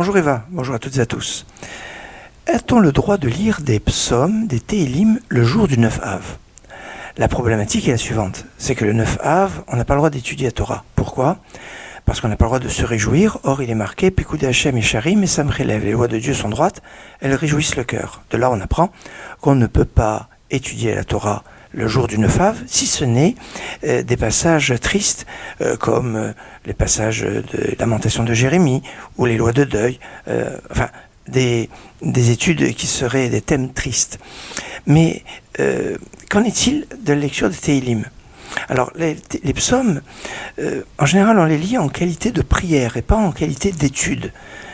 Bonjour Eva, bonjour à toutes et à tous. A-t-on le droit de lire des psaumes, des Téhilim, le jour du 9 Av? La problématique est la suivante, c'est que le 9 Av, on n'a pas le droit d'étudier la Torah. Pourquoi? Parce qu'on n'a pas le droit de se réjouir, or il est marqué « Pikoudé Hashem et Sharim et Samrelev ». Les lois de Dieu sont droites, elles réjouissent le cœur. De là on apprend qu'on ne peut pas étudier la Torah le jour du 9 Av, si ce n'est des passages tristes comme les passages de lamentation de Jérémie ou les lois de deuil, des études qui seraient des thèmes tristes. Mais qu'en est-il de la lecture des Téhilim? Alors les psaumes, en général on les lit en qualité de prière et pas en qualité d'étude.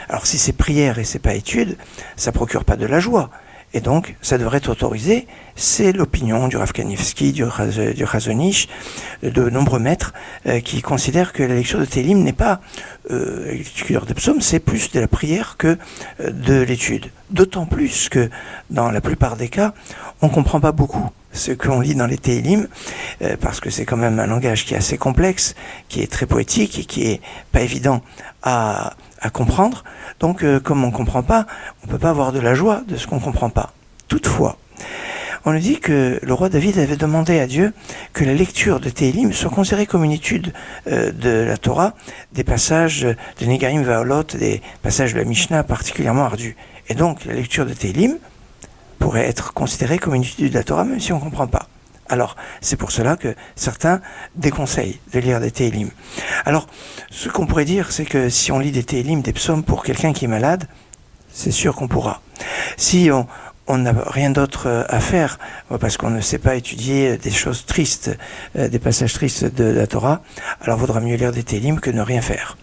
Alors si c'est prière et c'est pas étude, ça procure pas de la joie. Et donc, ça devrait être autorisé. C'est l'opinion du Rav Kanievski, du Chazon Ish, de nombreux maîtres qui considèrent que la lecture de Téhilim n'est pas la lecture des psaumes, c'est plus de la prière que de l'étude. D'autant plus que, dans la plupart des cas, on ne comprend pas beaucoup ce qu'on lit dans les Téhilim, parce que c'est quand même un langage qui est assez complexe, qui est très poétique et qui est pas évident à comprendre. Donc, comme on ne comprend pas, on ne peut pas avoir de la joie de ce qu'on ne comprend pas. Toutefois, on nous dit que le roi David avait demandé à Dieu que la lecture de Téhilim soit considérée comme une étude de la Torah, des passages de Negarim Vaolot, des passages de la Mishnah particulièrement ardus. Et donc, la lecture de Téhilim pourrait être considérée comme une étude de la Torah, même si on ne comprend pas. Alors, c'est pour cela que certains déconseillent de lire des Téhilim. Alors, ce qu'on pourrait dire, c'est que si on lit des Téhilim, des psaumes pour quelqu'un qui est malade, c'est sûr qu'on pourra. Si on n'a rien d'autre à faire, parce qu'on ne sait pas étudier des choses tristes, des passages tristes de la Torah, alors vaudra mieux lire des Téhilim que ne rien faire.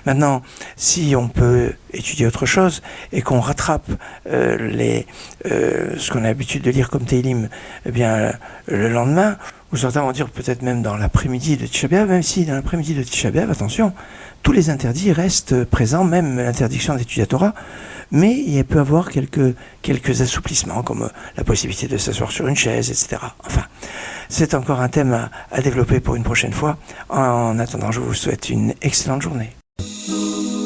Maintenant, si on peut étudier autre chose et qu'on rattrape ce qu'on a l'habitude de lire comme Téhilim, eh bien, le lendemain, ou certains vont dire peut-être même dans l'après-midi de Tisha B'Av, même si dans l'après-midi de Tisha B'Av, attention, tous les interdits restent présents, même l'interdiction d'étudier la Torah, mais il peut y avoir quelques assouplissements, comme la possibilité de s'asseoir sur une chaise, etc. Enfin, c'est encore un thème à développer pour une prochaine fois. En attendant, je vous souhaite une excellente journée.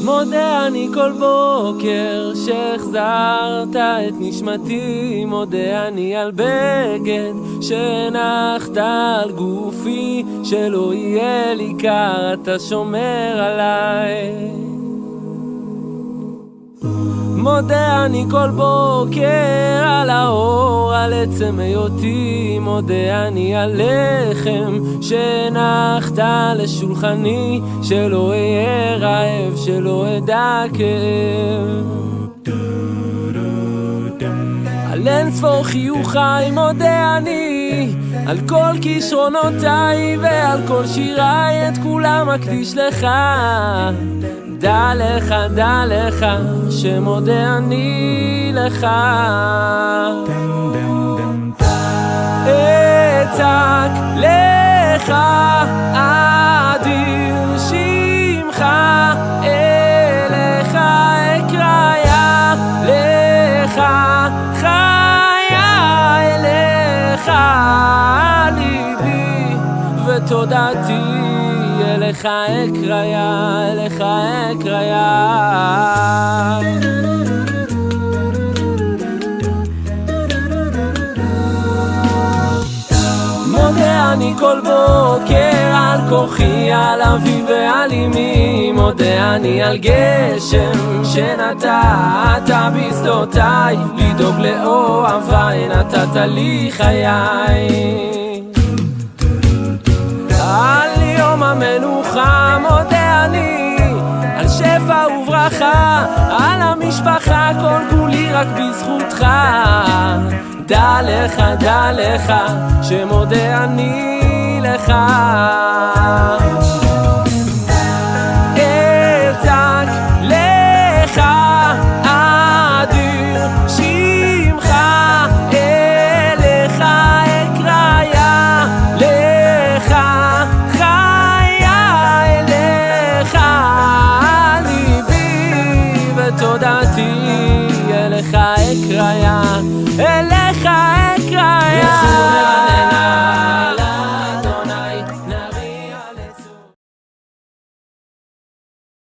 מודה אני כל בוקר שהחזרת את נשמתי, מודה אני על בגד שנחת על גופי, שלא יהיה לי קר, אתה שומר עליי. מודה אני כל בוקר על האור, על עצם היותי, מודה אני על לחם שנחת לשולחני, שלא אהיה רעב, שלא אדע כאב. על אין ספור חיוכי מודה אני, על כל כישרונותיי ועל כל שיריי, את כולם אקדיש לך. דע לך, שמודה אני לך. אצעק לך, אדיר שמך, אליך אקרא לך, חיה אליך ליבי ותודעתי, אליך אקרא, אליך אקרא. מודה אני כל בוקר על כוחי, על אבי ועל אמי, מודה אני על גשם שנתת בשדותיי, לדאוג לאוהביי נתת לי חיי. על יום המנוחה מודה אני, על שפע וברכה, על המשפחה כל כולי רק בזכותך. דע לך, שמודה אני לך.